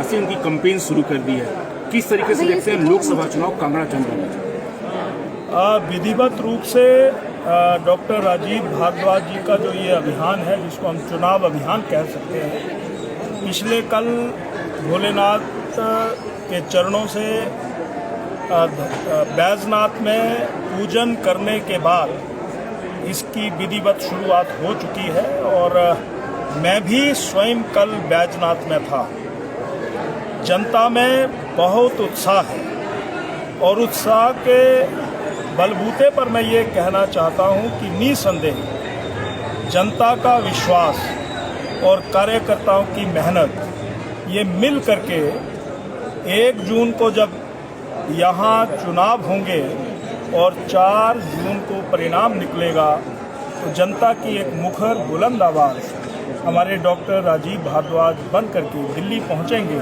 से उनकी कैंपेन शुरू कर दी है। किस तरीके से देखते हैं लोकसभा चुनाव कांगड़ा चंद्रपुर? विधिवत रूप से डॉक्टर राजीव भारद्वाज जी का जो ये अभियान है, जिसको हम चुनाव अभियान कह सकते हैं, पिछले कल भोलेनाथ के चरणों से बैजनाथ में पूजन करने के बाद इसकी विधिवत शुरुआत हो चुकी है और मैं भी स्वयं कल बैजनाथ में था। जनता में बहुत उत्साह है और उत्साह के बलबूते पर मैं ये कहना चाहता हूँ कि निसंदेह जनता का विश्वास और कार्यकर्ताओं की मेहनत ये मिल करके 1 जून को जब यहाँ चुनाव होंगे और 4 जून को परिणाम निकलेगा तो जनता की एक मुखर बुलंद आवाज़ हमारे डॉक्टर राजीव भारद्वाज बन करके दिल्ली पहुँचेंगे,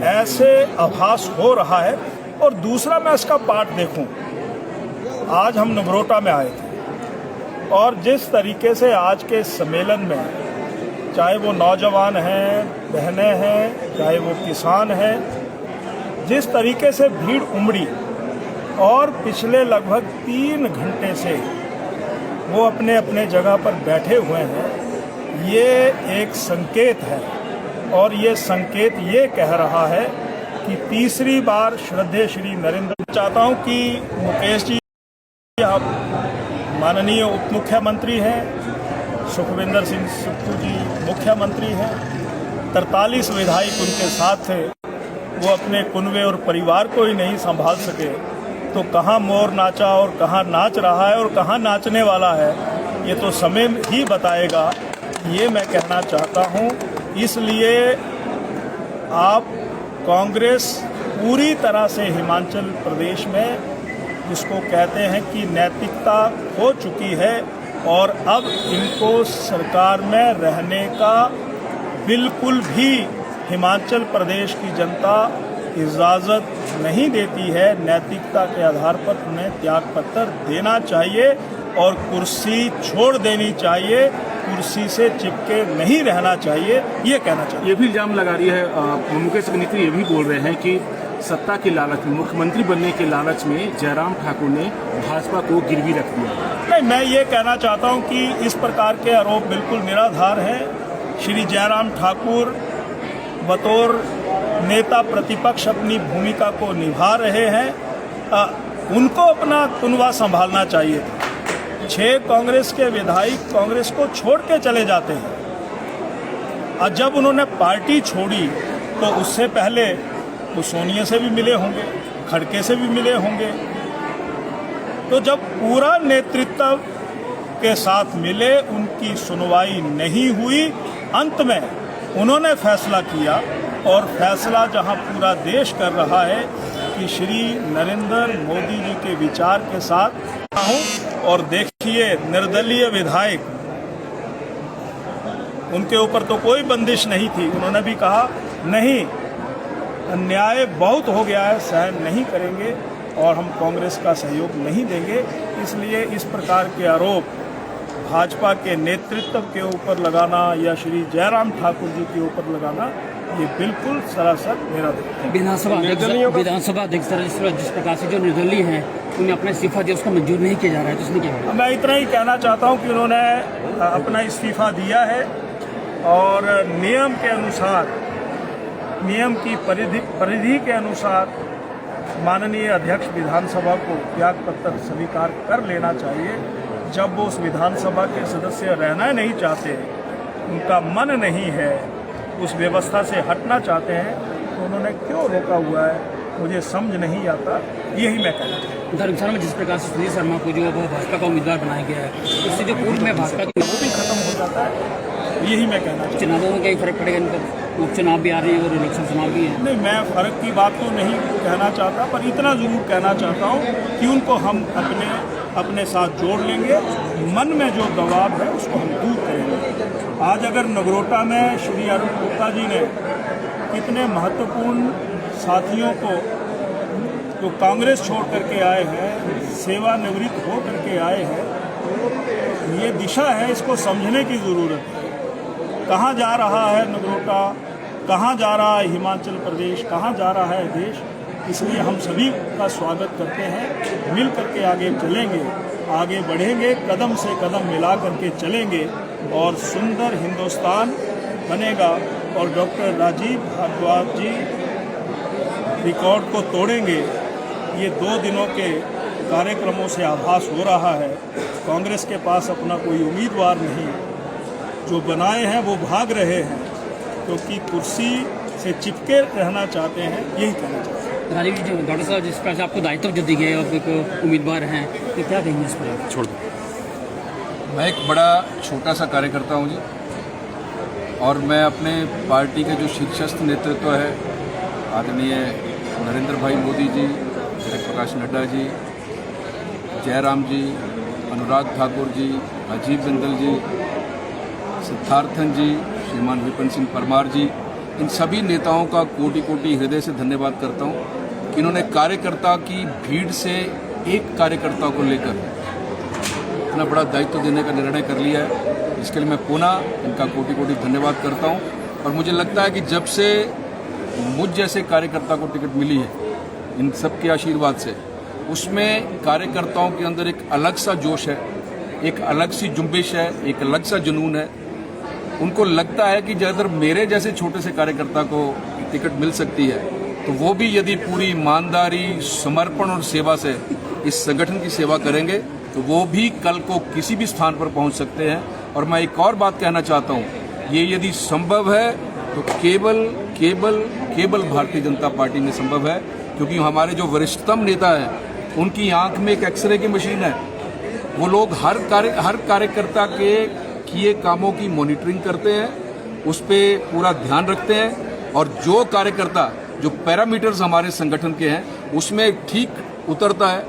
ऐसे आभास हो रहा है। और दूसरा मैं इसका पार्ट देखूं, आज हम नगरोटा में आए थे और जिस तरीके से आज के सम्मेलन में, चाहे वो नौजवान हैं, बहनें हैं, चाहे वो किसान हैं, जिस तरीके से भीड़ उमड़ी और पिछले लगभग 3 घंटे से वो अपने अपने जगह पर बैठे हुए हैं, ये एक संकेत है और ये संकेत ये कह रहा है कि तीसरी बार श्रद्धेय श्री नरेंद्र। चाहता हूं कि मुकेश जी आप माननीय उप मुख्यमंत्री हैं, सुखविंदर सिंह सुक्खू जी मुख्यमंत्री हैं, 43 विधायक उनके साथ थे, वो अपने कुनबे और परिवार को ही नहीं संभाल सके तो कहाँ मोर नाचा और कहाँ नाच रहा है और कहाँ नाचने वाला है, ये तो समय ही बताएगा। ये मैं कहना चाहता हूँ। इसलिए आप कांग्रेस पूरी तरह से हिमाचल प्रदेश में, जिसको कहते हैं कि नैतिकता खो चुकी है और अब इनको सरकार में रहने का बिल्कुल भी हिमाचल प्रदेश की जनता इजाज़त नहीं देती है। नैतिकता के आधार पर उन्हें त्यागपत्र देना चाहिए और कुर्सी छोड़ देनी चाहिए, कुर्सी से चिपके नहीं रहना चाहिए, ये कहना चाहिए। ये भी इल्जाम लगा रही है मुकेश अग्निहोत्री, ये भी बोल रहे हैं कि सत्ता के लालच में, मुख्यमंत्री बनने के लालच में जयराम ठाकुर ने भाजपा को गिरवी रख दिया। नहीं, मैं ये कहना चाहता हूँ कि इस प्रकार के आरोप बिल्कुल निराधार हैं। श्री जयराम ठाकुर बतौर नेता प्रतिपक्ष अपनी भूमिका को निभा रहे हैं, उनको अपना कुनबा संभालना चाहिए था। 6 कांग्रेस के विधायक कांग्रेस को छोड़ के चले जाते हैं और जब उन्होंने पार्टी छोड़ी तो उससे पहले वो सोनिया से भी मिले होंगे, खड़गे से भी मिले होंगे। तो जब पूरा नेतृत्व के साथ मिले, उनकी सुनवाई नहीं हुई, अंत में उन्होंने फैसला किया और फैसला जहां पूरा देश कर रहा है कि श्री नरेंद्र मोदी जी के विचार के साथ हूं। और देखिए, निर्दलीय विधायक, उनके ऊपर तो कोई बंदिश नहीं थी, उन्होंने भी कहा नहीं, अन्याय बहुत हो गया है, सहन नहीं करेंगे और हम कांग्रेस का सहयोग नहीं देंगे। इसलिए इस प्रकार के आरोप भाजपा के नेतृत्व के ऊपर लगाना या श्री जयराम ठाकुर जी के ऊपर लगाना, ये बिल्कुल सरासर मेरा विधानसभा अध्यक्ष जिस प्रकार से जो निर्दलीय हैं उन्हें अपना इस्तीफा दिया, उसको मंजूर नहीं किया जा रहा है, तो इसमें क्या है? मैं इतना ही कहना चाहता हूँ कि उन्होंने अपना इस्तीफा दिया है और नियम के अनुसार, नियम की परिधि के अनुसार माननीय अध्यक्ष विधानसभा को त्यागपत्र स्वीकार कर लेना चाहिए। जब वो उस विधानसभा के सदस्य रहना नहीं चाहते, उनका मन नहीं है, उस व्यवस्था से हटना चाहते हैं, तो उन्होंने क्यों रोका हुआ है, मुझे समझ नहीं आता। यही मैं कहना चाहता हूँ। धर्मशाला में जिस प्रकार से सुनील शर्मा को जो भाजपा का उम्मीदवार बनाया गया है, उससे जो पूर्व में भाजपा की वो भी खत्म हो जाता है, यही मैं कहना चाहता हूँ। चुनावों में कई फर्क पड़ेगा, इनको उपचुनाव भी आ रहे हैं और इलेक्शन चुनाव भी है। नहीं, मैं फ़र्क की बात तो नहीं कहना चाहता, पर इतना ज़रूर कहना चाहता हूँ कि उनको हम अपने साथ जोड़ लेंगे। मन में जो दबाव है उसको हम दूर करेंगे। आज अगर नगरोटा में श्री अरुण गुप्ता जी ने कितने महत्वपूर्ण साथियों को जो कांग्रेस छोड़ करके आए हैं, सेवानिवृत्त हो करके आए हैं, ये दिशा है, इसको समझने की ज़रूरत है। कहाँ जा रहा है नगरोटा, कहाँ जा रहा है हिमाचल प्रदेश, कहाँ जा रहा है देश। इसलिए हम सभी का स्वागत करते हैं, मिल करके आगे चलेंगे, आगे बढ़ेंगे, कदम से कदम मिला करके चलेंगे और सुंदर हिंदुस्तान बनेगा। और डॉक्टर राजीव भारद्वाज जी रिकॉर्ड को तोड़ेंगे। ये 2 दिनों के कार्यक्रमों से आभास हो रहा है कांग्रेस के पास अपना कोई उम्मीदवार नहीं, जो बनाए हैं वो भाग रहे हैं क्योंकि कुर्सी से चिपके रहना चाहते हैं, यही कहना चाहते हैं। राजीव जी, डॉक्टर साहब, जिस प्रकार से आपको दायित्व जो दी गए, आप एक उम्मीदवार हैं, तो क्या कहेंगे इस पर? छोड़ दो। मैं एक बड़ा छोटा सा कार्यकर्ता हूँ जी, और मैं अपने पार्टी के जो शीर्षस्थ नेतृत्व है, आदरणीय नरेंद्र भाई मोदी जी, जगप्रकाश नड्डा जी, जयराम जी, अनुराग ठाकुर जी, अजीत बिंदल जी, सिद्धार्थन जी, श्रीमान विपिन सिंह परमार जी, इन सभी नेताओं का कोटि कोटि हृदय से धन्यवाद करता हूं कि इन्होंने कार्यकर्ता की भीड़ से एक कार्यकर्ता को लेकर इतना बड़ा दायित्व देने का निर्णय कर लिया है। इसके लिए मैं पुनः इनका कोटि कोटि धन्यवाद करता हूं। और मुझे लगता है कि जब से मुझ जैसे कार्यकर्ता को टिकट मिली है, इन सब के आशीर्वाद से, उसमें कार्यकर्ताओं के अंदर एक अलग सा जोश है, एक अलग सी जुम्बिश है, एक अलग सा जुनून है। उनको लगता है कि अगर मेरे जैसे छोटे से कार्यकर्ता को टिकट मिल सकती है तो वो भी यदि पूरी ईमानदारी, समर्पण और सेवा से इस संगठन की सेवा करेंगे तो वो भी कल को किसी भी स्थान पर पहुंच सकते हैं। और मैं एक और बात कहना चाहता हूं, ये यदि संभव है तो केवल केवल केवल भारतीय जनता पार्टी में संभव है, क्योंकि हमारे जो वरिष्ठतम नेता हैं उनकी आंख में एक एक्सरे की मशीन है। वो लोग हर कार्यकर्ता के किए कामों की मॉनिटरिंग करते हैं, उस पर पूरा ध्यान रखते हैं, और जो कार्यकर्ता जो पैरामीटर्स हमारे संगठन के हैं उसमें ठीक उतरता है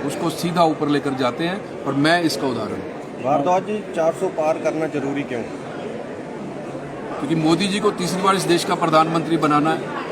उसको सीधा ऊपर लेकर जाते हैं, और मैं इसका उदाहरण हूं। भारद्वाज जी, 400 पार करना जरूरी क्यों? क्योंकि मोदी जी को तीसरी बार इस देश का प्रधानमंत्री बनाना है।